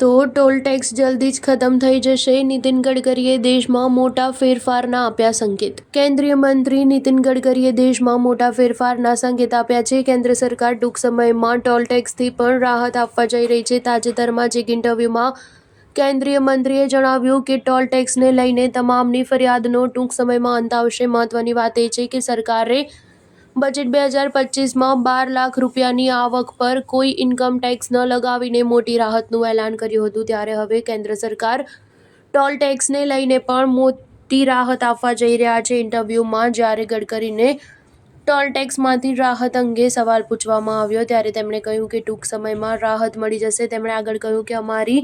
તો toll tax જલ્દી જ ખતમ થઈ જશે. નીતિન ગડકરીએ દેશમાં મોટા ફેરફારના આપ્યા સંકેત. કેન્દ્રીય મંત્રી નીતિન ગડકરીએ દેશમાં મોટા ફેરફારના સંકેત આપ્યા છે. કેન્દ્ર સરકાર ટૂંક સમયમાં ટોલ ટેક્સથી પણ રાહત આપવા જઈ રહી છે. તાજેતરમાં જ એક ઇન્ટરવ્યુમાં કેન્દ્રીય મંત્રીએ જણાવ્યું કે ટોલ ટેક્સને લઈને તમામની ફરિયાદનો ટૂંક સમયમાં અંત આવશે. મહત્વની વાત એ છે કે સરકારે બજેટ 2025માં 12 લાખ રૂપિયાની આવક પર કોઈ ઇન્કમ ટેક્સ ન લગાવીને મોટી રાહતનું એલાન કર્યું હતું. ત્યારે હવે કેન્દ્ર સરકાર ટોલ ટેક્સને લઈને પણ મોટી રાહત આપવા જઈ રહ્યા છે. ઇન્ટરવ્યુમાં જ્યારે ગડકરીને ટોલ ટેક્સમાંથી રાહત અંગે સવાલ પૂછવામાં આવ્યો ત્યારે તેમણે કહ્યું કે ટૂંક સમયમાં રાહત મળી જશે. તેમણે આગળ કહ્યું કે અમારી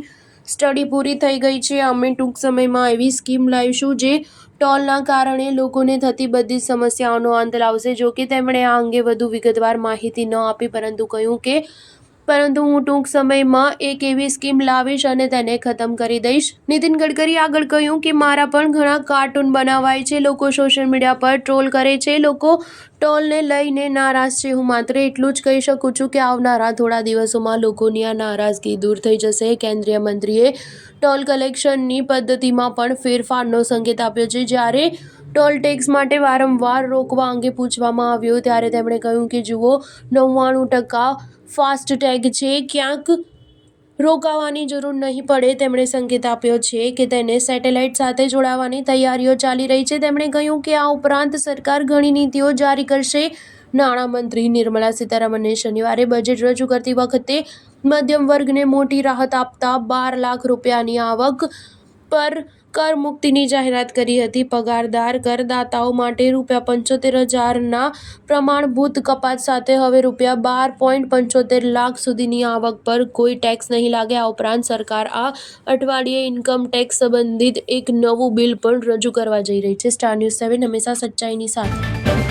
સ્ટડી પૂરી થઈ ગઈ છે. અમે ટૂંક સમયમાં એવી સ્કીમ લાવીશું જે ટોલના કારણે લોકોને થતી બધી સમસ્યાઓનો અંત લાવશે. જો કે તેમણે આ અંગે વધુ વિગતવાર માહિતી ન આપી, પરંતુ હું ટૂંક સમયમાં એક એવી સ્કીમ લાવીશ અને તેને ખતમ કરી દઈશ. નીતિન ગડકરીએ આગળ કહ્યું કે મારા પણ ઘણા કાર્ટૂન બનાવાય છે. લોકો સોશિયલ મીડિયા પર ટ્રોલ કરે છે. લોકો ટોલને લઈને નારાજ છે. હું માત્ર એટલું જ કહી શકું છું કે આવનારા થોડા દિવસોમાં લોકોની આ નારાજગી દૂર થઈ જશે. કેન્દ્રીય મંત્રીએ ટોલ કલેક્શનની પદ્ધતિમાં પણ ફેરફારનો સંકેત આપ્યો છે. જ્યારે ટોલ ટેક્સ માટે વારંવાર રોકવા અંગે પૂછવામાં આવ્યું ત્યારે તેમણે કહ્યું કે જુઓ, 99% ફાસ્ટેગ છે. ક્યાંક રોકાવાની જરૂર નહીં પડે. તેમણે સંકેત આપ્યો છે કે તેને સેટેલાઇટ સાથે જોડવાની તૈયારીઓ ચાલી રહી છે. તેમણે કહ્યું કે આ ઉપરાંત સરકાર ઘણી નીતિઓ જારી કરશે. નાણામંત્રી નિર્મલા સીતારમણે શનિવારે બજેટ રજૂ કરતી વખતે મધ્યમ વર્ગને મોટી રાહત આપતા 12 લાખ રૂપિયાની આવક પર કરમુક્તિની જાહેરાત કરી હતી. પગારદાર કરદાતાઓ માટે ₹75,000ના પ્રમાણભૂત કપાત સાથે હવે ₹12.75 લાખ સુધીની આવક પર કોઈ ટેક્સ નહીં લાગે. આ ઉપરાંત સરકાર આ અઠવાડિયે ઇન્કમ ટેક્સ સંબંધિત એક નવું બિલ પણ રજૂ કરવા જઈ રહી છે. સ્ટાર ન્યૂઝ 7 હંમેશા સચ્ચાઈની સાથે.